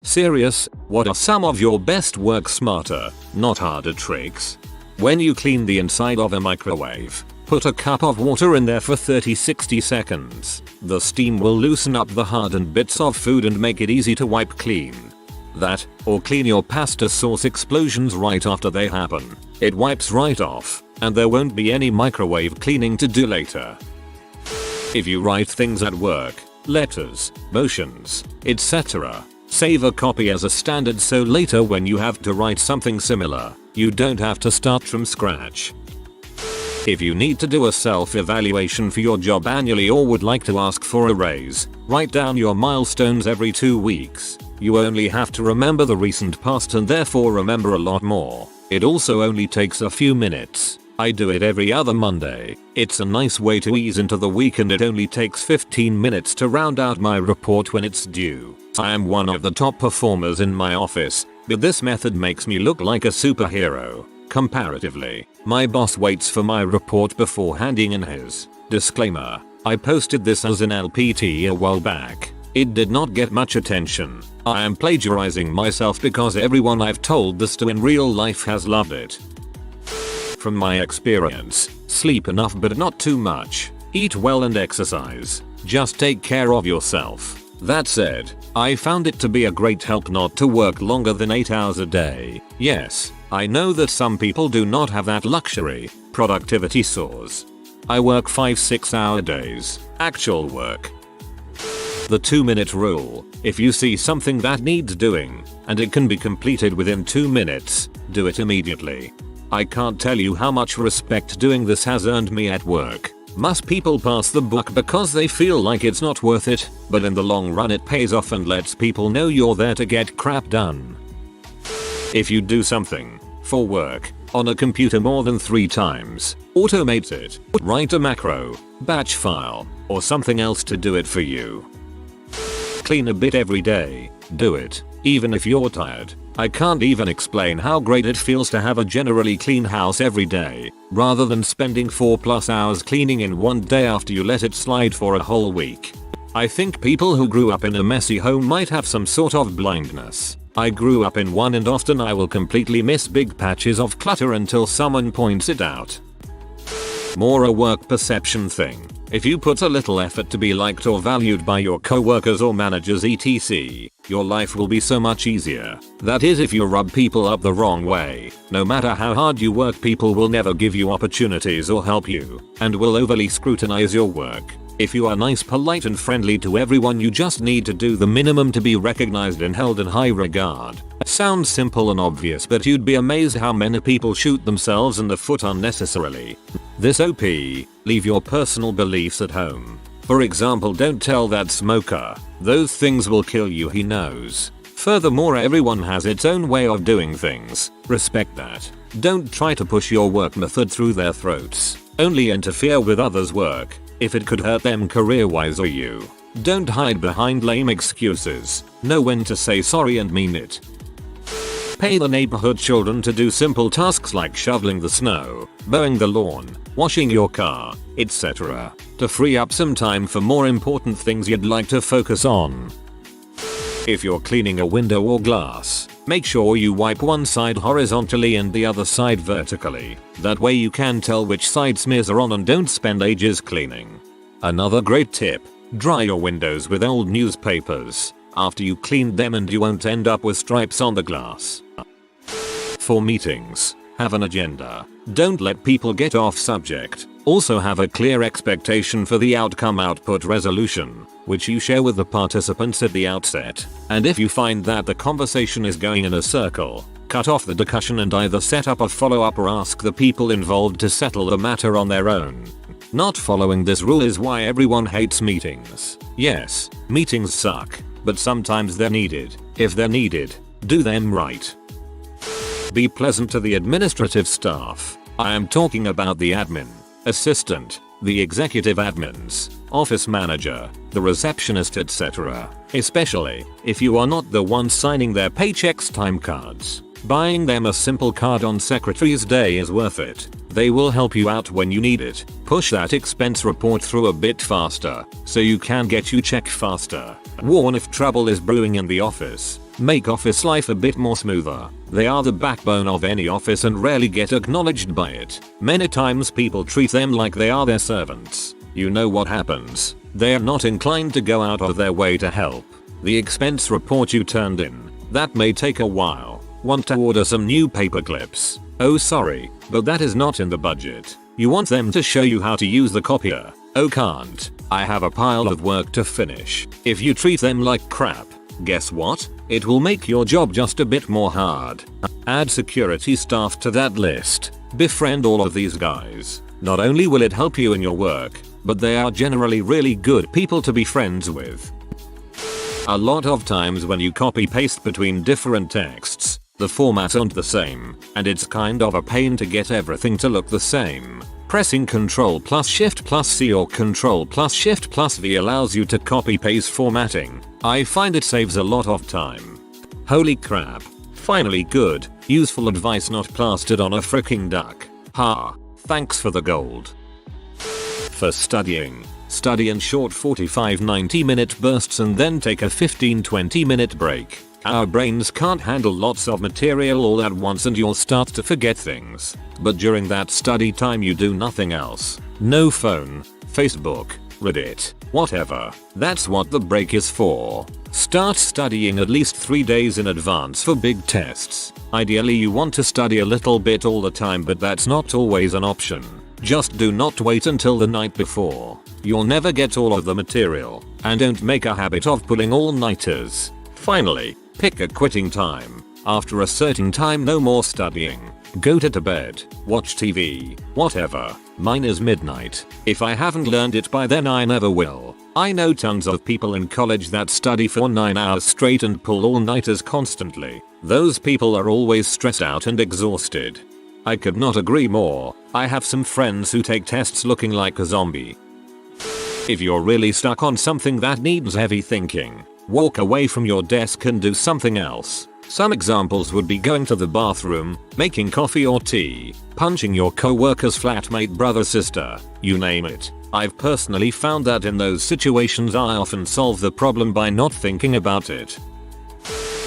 Serious, what are some of your best work smarter, not harder tricks? When you clean the inside of a microwave, put a cup of water in there for 30-60 seconds. The steam will loosen up the hardened bits of food and make it easy to wipe clean. That, or clean your pasta sauce explosions right after they happen. It wipes right off, and there won't be any microwave cleaning to do later. If you write things at work, letters, motions, etc., save a copy as a standard so later when you have to write something similar, you don't have to start from scratch. If you need to do a self-evaluation for your job annually or would like to ask for a raise, write down your milestones every 2 weeks. You only have to remember the recent past and therefore remember a lot more. It also only takes a few minutes. I do it every other Monday. It's a nice way to ease into the week and it only takes 15 minutes to round out my report when it's due. I am one of the top performers in my office, but this method makes me look like a superhero. Comparatively, my boss waits for my report before handing in his. Disclaimer, I posted this as an LPT a while back. It did not get much attention. I am plagiarizing myself because everyone I've told this to in real life has loved it. From my experience, sleep enough but not too much. Eat well and exercise. Just take care of yourself. That said, I found it to be a great help not to work longer than 8 hours a day. Yes, I know that some people do not have that luxury. Productivity soars. I work 5-6 hour days. Actual work. The 2-minute rule. If you see something that needs doing, and it can be completed within 2 minutes, do it immediately. I can't tell you how much respect doing this has earned me at work. Most people pass the buck because they feel like it's not worth it, but in the long run it pays off and lets people know you're there to get crap done. If you do something, for work, on a computer more than 3 times, automate it, write a macro, batch file, or something else to do it for you. Clean a bit every day, do it, even if you're tired. I can't even explain how great it feels to have a generally clean house every day, rather than spending 4+ hours cleaning in one day after you let it slide for a whole week. I think people who grew up in a messy home might have some sort of blindness. I grew up in one and often I will completely miss big patches of clutter until someone points it out. More a work perception thing. If you put a little effort to be liked or valued by your coworkers or managers etc., your life will be so much easier. That is if you rub people up the wrong way. No matter how hard you work, people will never give you opportunities or help you, and will overly scrutinize your work. If you are nice, polite and friendly to everyone, you just need to do the minimum to be recognized and held in high regard. Sounds simple and obvious, but you'd be amazed how many people shoot themselves in the foot unnecessarily. This OP, leave your personal beliefs at home. For example, don't tell that smoker, those things will kill you, he knows. Furthermore, everyone has its own way of doing things. Respect that. Don't try to push your work method through their throats. Only interfere with others' work if it could hurt them career-wise or you. Don't hide behind lame excuses. Know when to say sorry and mean it. Pay the neighborhood children to do simple tasks like shoveling the snow, mowing the lawn, washing your car, etc. to free up some time for more important things you'd like to focus on. If you're cleaning a window or glass, make sure you wipe one side horizontally and the other side vertically. That way you can tell which side smears are on and don't spend ages cleaning. Another great tip, dry your windows with old newspapers after you cleaned them and you won't end up with stripes on the glass. For meetings, have an agenda. Don't let people get off subject. Also have a clear expectation for the output resolution, which you share with the participants at the outset. And if you find that the conversation is going in a circle, cut off the discussion and either set up a follow-up or ask the people involved to settle the matter on their own. Not following this rule is why everyone hates meetings. Yes, meetings suck, but sometimes they're needed. If they're needed, do them right. Be pleasant to the administrative staff. I am talking about the admin, assistant, the executive admins, office manager, the receptionist etc. Especially if you are not the one signing their paychecks time cards. Buying them a simple card on Secretary's Day is worth it. They will help you out when you need it. Push that expense report through a bit faster so you can get your check faster. Warn if trouble is brewing in the office. make office life a bit more smoother. They are the backbone of any office and rarely get acknowledged by it. Many times people treat them like they are their servants. You know what happens. They are not inclined to go out of their way to help. The expense report you turned in, that may take a while. Want to order some new paper clips? Oh sorry, but that is not in the budget. You want them to show you how to use the copier? Oh can't. I have a pile of work to finish. If you treat them like crap, guess what? It will make your job just a bit more hard. Add security staff to that list. Befriend all of these guys. Not only will it help you in your work, but they are generally really good people to be friends with. A lot of times when you copy paste between different texts, the formats aren't the same, and it's kind of a pain to get everything to look the same. Pressing Ctrl plus Shift plus C or Ctrl plus Shift plus V allows you to copy paste formatting. I find it saves a lot of time. Holy crap. Finally good, useful advice not plastered on a freaking duck. Ha. Thanks for the gold. For studying, study in short 45-90 minute bursts and then take a 15-20 minute break. Our brains can't handle lots of material all at once and you'll start to forget things. But during that study time you do nothing else. No phone, Facebook, Reddit, whatever. That's what the break is for. Start studying at least 3 days in advance for big tests. Ideally you want to study a little bit all the time, but that's not always an option. Just do not wait until the night before. You'll never get all of the material, and don't make a habit of pulling all-nighters. Finally, pick a quitting time. After a certain time no more studying. Go to bed, watch TV, whatever. Mine is midnight. If I haven't learned it by then I never will. I know tons of people in college that study for 9 hours straight and pull all-nighters constantly. Those people are always stressed out and exhausted. I could not agree more. I have some friends who take tests looking like a zombie. If you're really stuck on something that needs heavy thinking, walk away from your desk and do something else. Some examples would be going to the bathroom, making coffee or tea, punching your co-worker's flatmate brother sister, you name it. I've personally found that in those situations I often solve the problem by not thinking about it.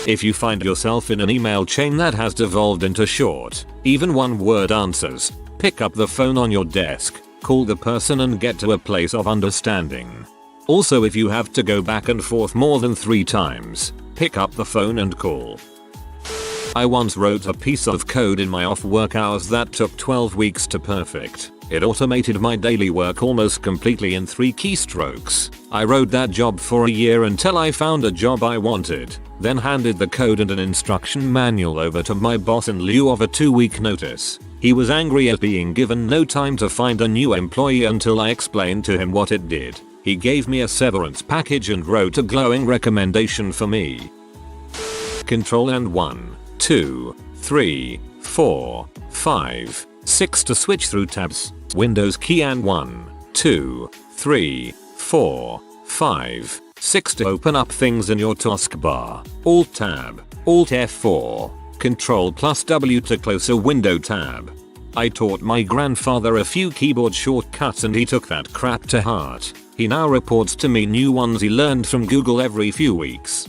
If you find yourself in an email chain that has devolved into short, even one-word answers, pick up the phone on your desk, call the person and get to a place of understanding. Also, if you have to go back and forth more than 3 times, pick up the phone and call. I once wrote a piece of code in my off-work hours that took 12 weeks to perfect. It automated my daily work almost completely in 3 keystrokes. I wrote that job for a year until I found a job I wanted, then handed the code and an instruction manual over to my boss in lieu of a 2-week notice. He was angry at being given no time to find a new employee until I explained to him what it did. He gave me a severance package and wrote a glowing recommendation for me. Control and 1, 2, 3, 4, 5, 6 to switch through tabs. Windows key and 1, 2, 3, 4, 5, 6 to open up things in your taskbar. Alt tab, Alt F4, Control plus W to close a window tab. I taught my grandfather a few keyboard shortcuts and he took that crap to heart. He now reports to me new ones he learned from Google every few weeks.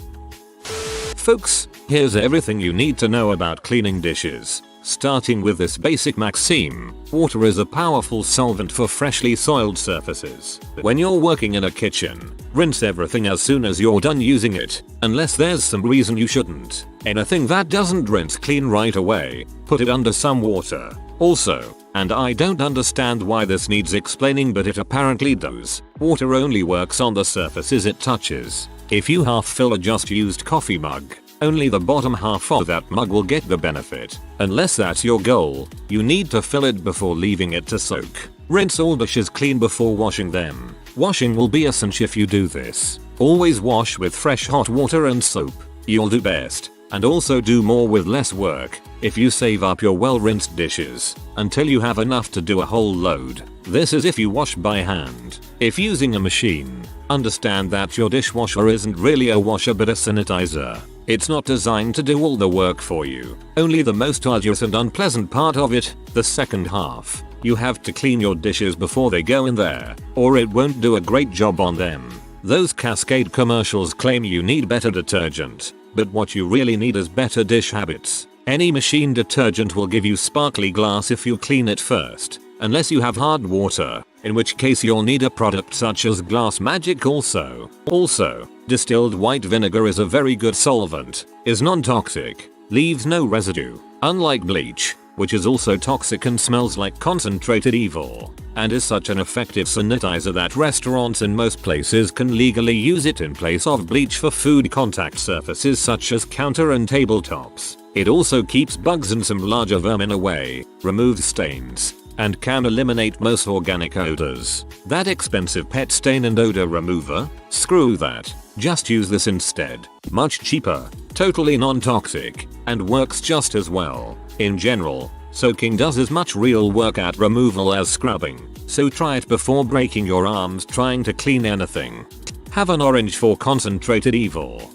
Folks, here's everything you need to know about cleaning dishes. Starting with this basic maxim, water is a powerful solvent for freshly soiled surfaces. When you're working in a kitchen, rinse everything as soon as you're done using it, unless there's some reason you shouldn't. Anything that doesn't rinse clean right away, put it under some water. Also, and I don't understand why this needs explaining but it apparently does, water only works on the surfaces it touches. If you half fill a just used coffee mug, only the bottom half of that mug will get the benefit. Unless that's your goal, you need to fill it before leaving it to soak. Rinse all dishes clean before washing them. Washing will be a cinch if you do this. Always wash with fresh hot water and soap. You'll do best, and also do more with less work, if you save up your well-rinsed dishes until you have enough to do a whole load. This is if you wash by hand. If using a machine, understand that your dishwasher isn't really a washer but a sanitizer. It's not designed to do all the work for you, only the most arduous and unpleasant part of it, the second half. You have to clean your dishes before they go in there, or it won't do a great job on them. Those Cascade commercials claim you need better detergent. but what you really need is better dish habits. Any machine detergent will give you sparkly glass if you clean it first, unless you have hard water, in which case you'll need a product such as Glass Magic also. Also, distilled white vinegar is a very good solvent, is non-toxic, leaves no residue, unlike bleach, which is also toxic and smells like concentrated evil, and is such an effective sanitizer that restaurants in most places can legally use it in place of bleach for food contact surfaces such as counter and tabletops. It also keeps bugs and some larger vermin away, removes stains, and can eliminate most organic odors. That expensive pet stain and odor remover? Screw that. Just use this instead. Much cheaper, totally non-toxic, and works just as well. In general, soaking does as much real work at removal as scrubbing, so try it before breaking your arms trying to clean anything. Have an orange for concentrated evil.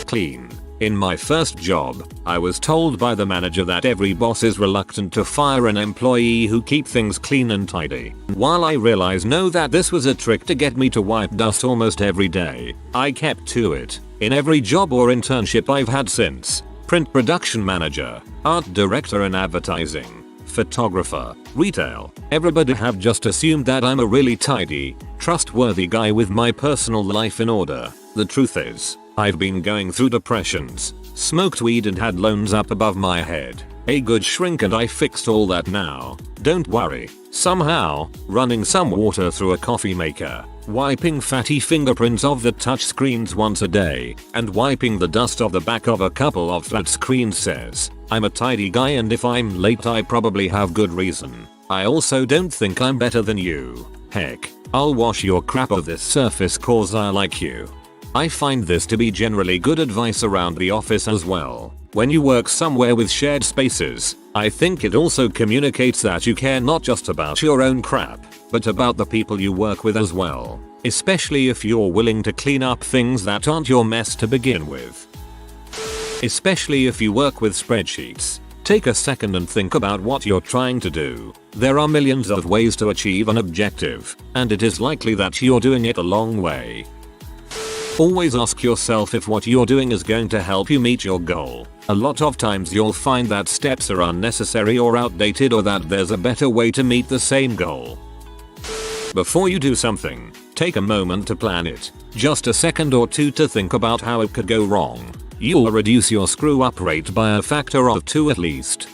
Clean. In my first job, I was told by the manager that every boss is reluctant to fire an employee who keep things clean and tidy. While I realize now that this was a trick to get me to wipe dust almost every day, I kept to it. In every job or internship I've had since, print production manager, art director in advertising, photographer, retail, everybody have just assumed that I'm a really tidy, trustworthy guy with my personal life in order. The truth is, I've been going through depressions, smoked weed and had loans up above my head. A good shrink and I fixed all that now. Don't worry. Somehow, running some water through a coffee maker, wiping fatty fingerprints off the touch screens once a day, and wiping the dust off the back of a couple of flat screens says, I'm a tidy guy and if I'm late I probably have good reason. I also don't think I'm better than you. Heck, I'll wash your crap off this surface cause I like you. I find this to be generally good advice around the office as well. When you work somewhere with shared spaces, I think it also communicates that you care not just about your own crap, but about the people you work with as well, especially if you're willing to clean up things that aren't your mess to begin with. Especially if you work with spreadsheets. Take a second and think about what you're trying to do. There are millions of ways to achieve an objective, and it is likely that you're doing it a long way. Always ask yourself if what you're doing is going to help you meet your goal. A lot of times you'll find that steps are unnecessary or outdated or that there's a better way to meet the same goal. Before you do something, take a moment to plan it. Just a second or two to think about how it could go wrong. You'll reduce your screw up rate by a factor of 2 at least.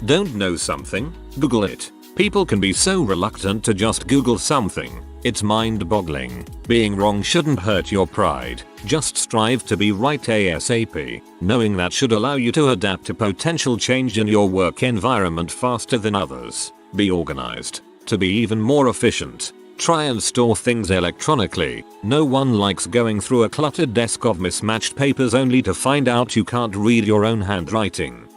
Don't know something? Google it. People can be so reluctant to just Google something. It's mind-boggling. Being wrong shouldn't hurt your pride. Just strive to be right ASAP. Knowing that should allow you to adapt to potential change in your work environment faster than others. Be organized. To be even more efficient, try and store things electronically. No one likes going through a cluttered desk of mismatched papers only to find out you can't read your own handwriting.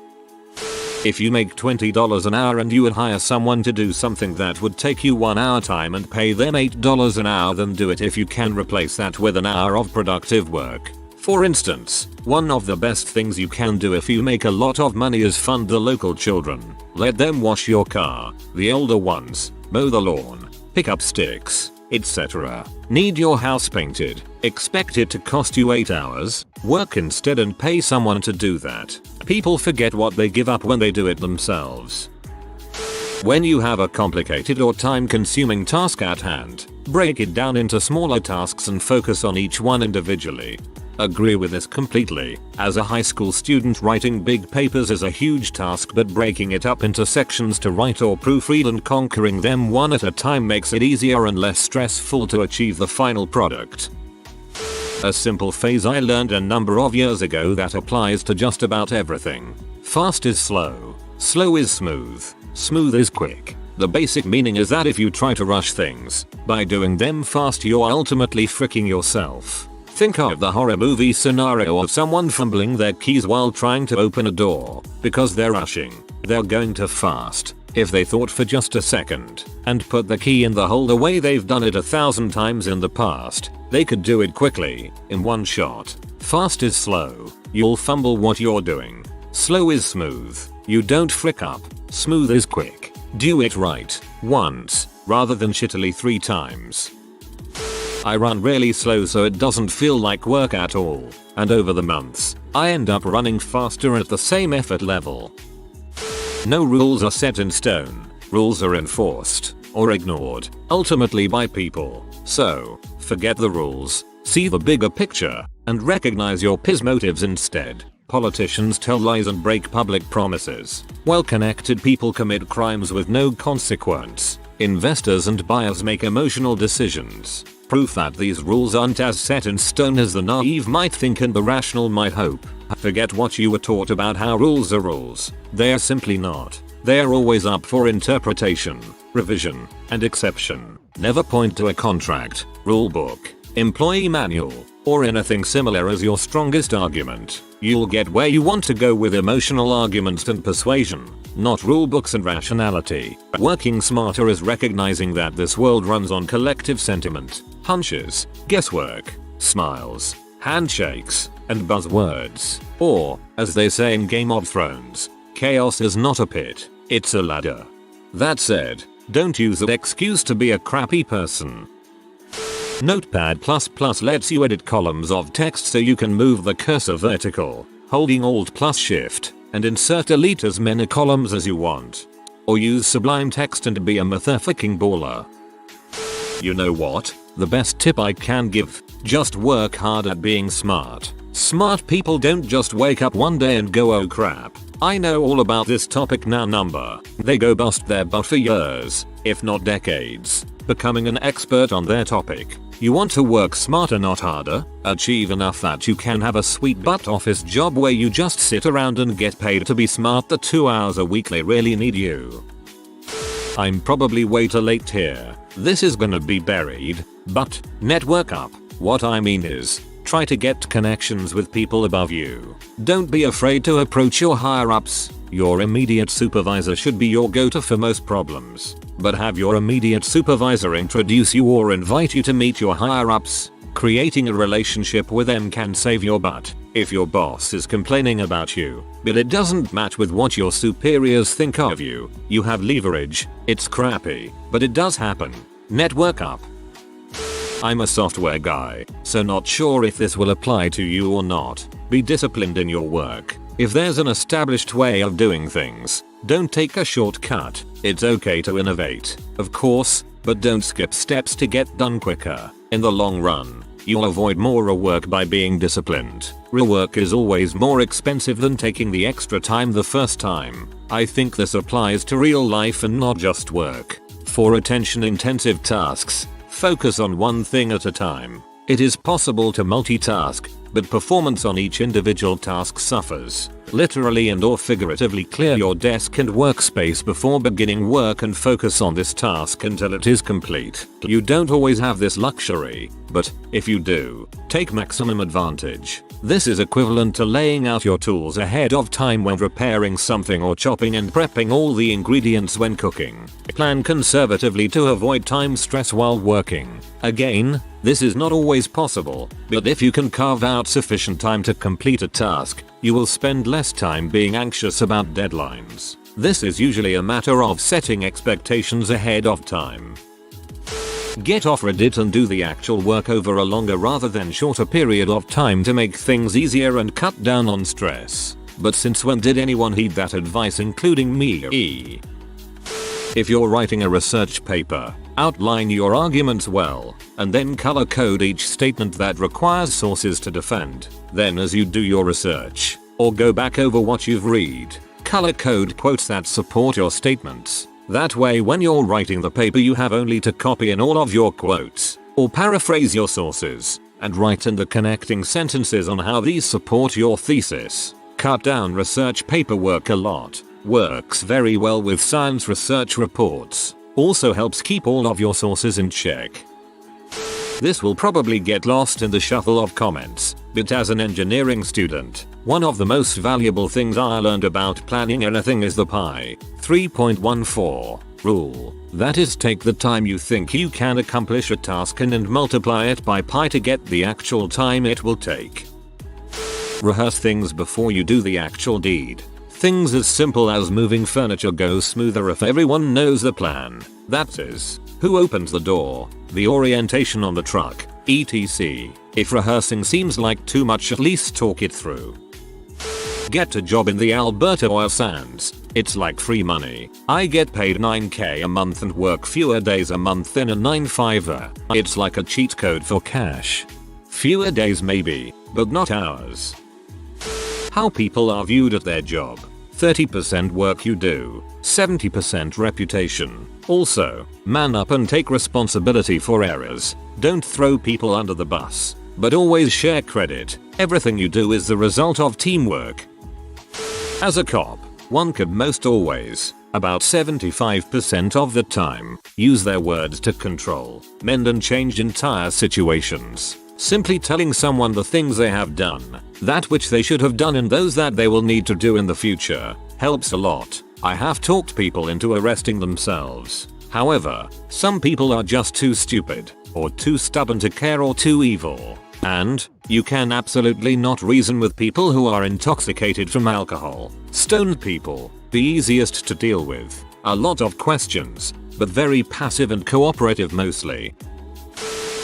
If you make $20 an hour and you would hire someone to do something that would take you 1 hour time and pay them $8 an hour, then do it if you can replace that with an hour of productive work. For instance, one of the best things you can do if you make a lot of money is fund the local children. Let them wash your car, the older ones, mow the lawn, pick up sticks, etc. Need your house painted, expect it to cost you 8 hours, work instead and pay someone to do that. People forget what they give up when they do it themselves. When you have a complicated or time-consuming task at hand, break it down into smaller tasks and focus on each one individually. Agree with this completely. As a high school student, writing big papers is a huge task, but breaking it up into sections to write or proofread and conquering them one at a time makes it easier and less stressful to achieve the final product. A simple phrase I learned a number of years ago that applies to just about everything. Fast is slow. Slow is smooth. Smooth is quick. The basic meaning is that if you try to rush things, by doing them fast you're ultimately fricking yourself. Think of the horror movie scenario of someone fumbling their keys while trying to open a door. Because they're rushing, they're going too fast. If they thought for just a second and put the key in the hole the way they've done it 1,000 times in the past, they could do it quickly, in one shot. Fast is slow. You'll fumble what you're doing. Slow is smooth. You don't frick up. Smooth is quick. Do it right, once, rather than shittily 3 times. I run really slow so it doesn't feel like work at all. and over the months, I end up running faster at the same effort level. No rules are set in stone. Rules are enforced or ignored, ultimately by people. So, forget the rules, see the bigger picture, and recognize your motives instead. Politicians tell lies and break public promises. Well-connected people commit crimes with no consequence. Investors and buyers make emotional decisions. Proof that these rules aren't as set in stone as the naive might think and the rational might hope. Forget what you were taught about how rules are rules. They are simply not. They are always up for interpretation, revision, and exception. Never point to a contract, rule book, employee manual, or anything similar as your strongest argument. You'll get where you want to go with emotional arguments and persuasion, not rulebooks and rationality. Working smarter is recognizing that this world runs on collective sentiment, hunches, guesswork, smiles, handshakes, and buzzwords. Or, as they say in Game of Thrones, chaos is not a pit, it's a ladder. That said, don't use that excuse to be a crappy person. Notepad++ lets you edit columns of text so you can move the cursor vertical, holding Alt+Shift, and insert delete as many columns as you want. Or use Sublime Text and be a motherfucking baller. You know what? The best tip I can give? Just work hard at being smart. Smart people don't just wake up one day and go, oh crap, I know all about this topic now. They go bust their butt for years, if not decades, becoming an expert on their topic. You want to work smarter, not harder? Achieve enough that you can have a sweet butt office job where you just sit around and get paid to be smart the 2 hours a week they really need you. I'm probably way too late here. This is gonna be buried, but network up. What I mean is, try to get connections with people above you. Don't be afraid to approach your higher ups. Your immediate supervisor should be your go-to for most problems. But have your immediate supervisor introduce you or invite you to meet your higher ups. Creating a relationship with them can save your butt. If your boss is complaining about you, but it doesn't match with what your superiors think of you, you have leverage. It's crappy, but it does happen. Network up. I'm a software guy, so not sure if this will apply to you or not. Be disciplined in your work. If there's an established way of doing things, don't take a shortcut. It's okay to innovate, of course, but don't skip steps to get done quicker. In the long run, you'll avoid more rework by being disciplined. Rework is always more expensive than taking the extra time the first time. I think this applies to real life and not just work. For attention-intensive tasks, focus on one thing at a time. It is possible to multitask, but performance on each individual task suffers. Literally and or figuratively clear your desk and workspace before beginning work and focus on this task until it is complete. You don't always have this luxury, but if you do, take maximum advantage. This is equivalent to laying out your tools ahead of time when preparing something or chopping and prepping all the ingredients when cooking. Plan conservatively to avoid time stress while working. Again, this is not always possible, but if you can carve out sufficient time to complete a task, you will spend less time being anxious about deadlines. This is usually a matter of setting expectations ahead of time. Get off Reddit and do the actual work over a longer rather than shorter period of time to make things easier and cut down on stress. But since when did anyone heed that advice, including me? If you're writing a research paper, outline your arguments well, and then color code each statement that requires sources to defend. Then as you do your research, or go back over what you've read, color code quotes that support your statements. That way when you're writing the paper you have only to copy in all of your quotes, or paraphrase your sources, and write in the connecting sentences on how these support your thesis. Cut down research paperwork a lot. Works very well with science research reports. Also helps keep all of your sources in check. This will probably get lost in the shuffle of comments, but as an engineering student, one of the most valuable things I learned about planning anything is the Pi 3.14 rule. That is, take the time you think you can accomplish a task and multiply it by pi to get the actual time it will take. Rehearse things before you do the actual deed. Things as simple as moving furniture go smoother if everyone knows the plan. That is, who opens the door, the orientation on the truck, etc. If rehearsing seems like too much, at least talk it through. Get a job in the Alberta oil sands. It's like free money. I get paid $9K a month and work fewer days a month than a 9-5er. It's like a cheat code for cash. Fewer days maybe, but not hours. How people are viewed at their job. 30% work you do, 70% reputation. Also, man up and take responsibility for errors. Don't throw people under the bus, but always share credit. Everything you do is the result of teamwork. As a cop, one could most always, about 75% of the time, use their words to control, mend and change entire situations. Simply telling someone the things they have done, that which they should have done and those that they will need to do in the future, helps a lot. I have talked people into arresting themselves. However, some people are just too stupid, or too stubborn to care, or too evil. And, you can absolutely not reason with people who are intoxicated from alcohol. Stoned people, the easiest to deal with. A lot of questions, but very passive and cooperative mostly.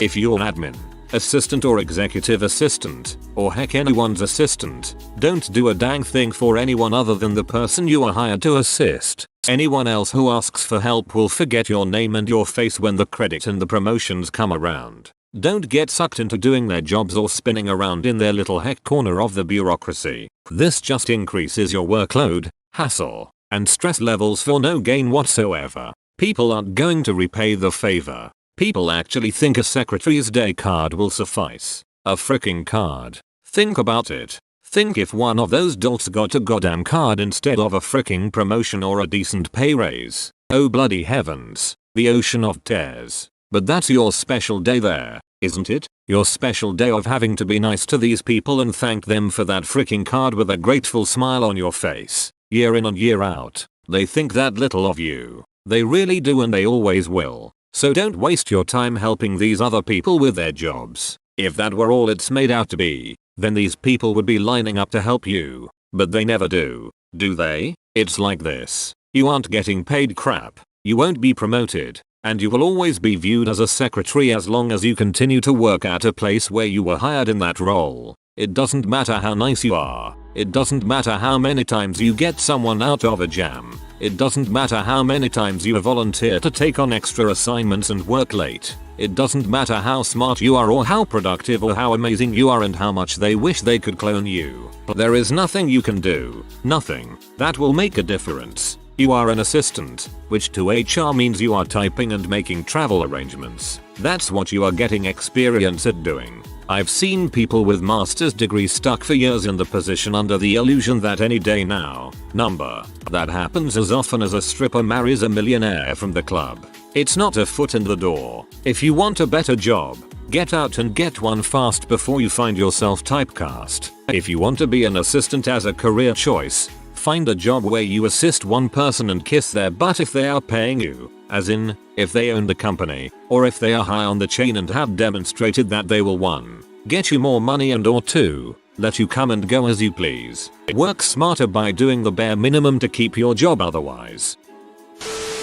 If you're admin, assistant or executive assistant, or heck anyone's assistant, don't do a dang thing for anyone other than the person you are hired to assist. Anyone else who asks for help will forget your name and your face when the credit and the promotions come around. Don't get sucked into doing their jobs or spinning around in their little heck corner of the bureaucracy. This just increases your workload, hassle, and stress levels for no gain whatsoever. People aren't going to repay the favor. People actually think a secretary's day card will suffice. A fricking card. Think about it. Think if one of those dolts got a goddamn card instead of a fricking promotion or a decent pay raise. Oh bloody heavens. The ocean of tears. But that's your special day there, isn't it? Your special day of having to be nice to these people and thank them for that fricking card with a grateful smile on your face. Year in and year out. They think that little of you. They really do, and they always will. So don't waste your time helping these other people with their jobs. If that were all it's made out to be, then these people would be lining up to help you. But they never do they? It's like this. You aren't getting paid crap. You won't be promoted. And you will always be viewed as a secretary as long as you continue to work at a place where you were hired in that role. It doesn't matter how nice you are. It doesn't matter how many times you get someone out of a jam. It doesn't matter how many times you volunteer to take on extra assignments and work late. It doesn't matter how smart you are or how productive or how amazing you are and how much they wish they could clone you. There is nothing you can do. Nothing. That will make a difference. You are an assistant, which to HR means you are typing and making travel arrangements. That's what you are getting experience at doing. I've seen people with master's degrees stuck for years in the position under the illusion that any day now, that happens as often as a stripper marries a millionaire from the club. It's not a foot in the door. If you want a better job, get out and get one fast before you find yourself typecast. If you want to be an assistant as a career choice, find a job where you assist one person and kiss their butt if they are paying you, as in, if they own the company, or if they are high on the chain and have demonstrated that they will 1. Get you more money and or 2. Let you come and go as you please. Work smarter by doing the bare minimum to keep your job otherwise.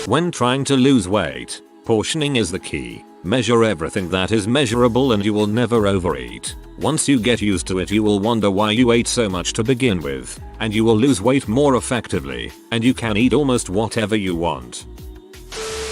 When trying to lose weight, portioning is the key. Measure everything that is measurable and you will never overeat. Once you get used to it, you will wonder why you ate so much to begin with, and you will lose weight more effectively, and you can eat almost whatever you want.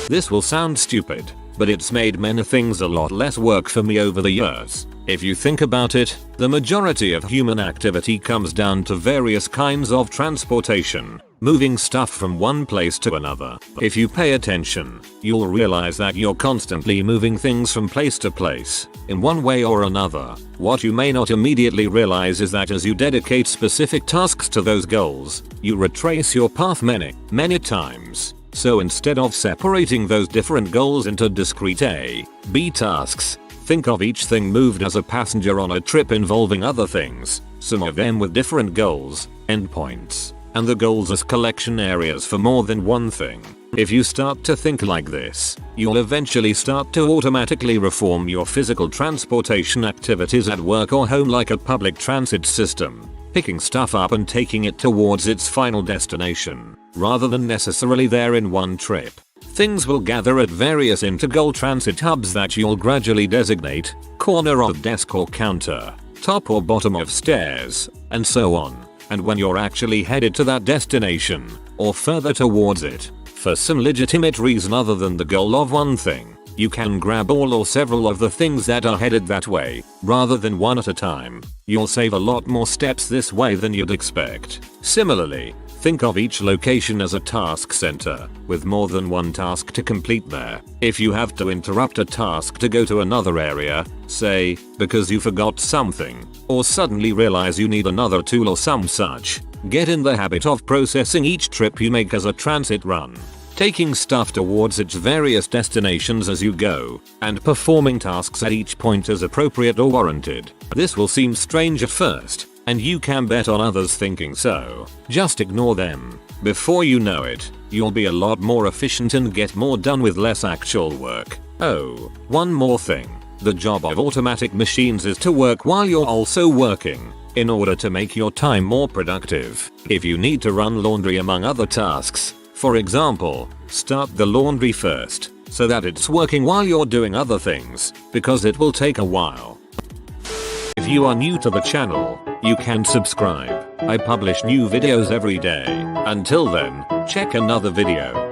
This will sound stupid, but it's made many things a lot less work for me over the years. If you think about it, the majority of human activity comes down to various kinds of transportation, moving stuff from one place to another. If you pay attention, you'll realize that you're constantly moving things from place to place, in one way or another. What you may not immediately realize is that as you dedicate specific tasks to those goals, you retrace your path many times. So instead of separating those different goals into discrete A, B tasks, think of each thing moved as a passenger on a trip involving other things, some of them with different goals, endpoints, and the goals as collection areas for more than one thing. If you start to think like this, you'll eventually start to automatically reform your physical transportation activities at work or home like a public transit system, picking stuff up and taking it towards its final destination, rather than necessarily there in one trip. Things will gather at various intergoal transit hubs that you'll gradually designate, corner of desk or counter, top or bottom of stairs, and so on. And when you're actually headed to that destination, or further towards it, for some legitimate reason other than the goal of one thing, you can grab all or several of the things that are headed that way, rather than one at a time. You'll save a lot more steps this way than you'd expect. Similarly, think of each location as a task center, with more than one task to complete there. If you have to interrupt a task to go to another area, say, because you forgot something, or suddenly realize you need another tool or some such, get in the habit of processing each trip you make as a transit run, taking stuff towards its various destinations as you go, and performing tasks at each point as appropriate or warranted. This will seem strange at first, and you can bet on others thinking so. Just ignore them. Before you know it, you'll be a lot more efficient and get more done with less actual work. Oh, one more thing. The job of automatic machines is to work while you're also working, in order to make your time more productive. If you need to run laundry among other tasks, for example, start the laundry first, so that it's working while you're doing other things, because it will take a while. If you are new to the channel, you can subscribe. I publish new videos every day. Until then, check another video.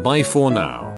Bye for now.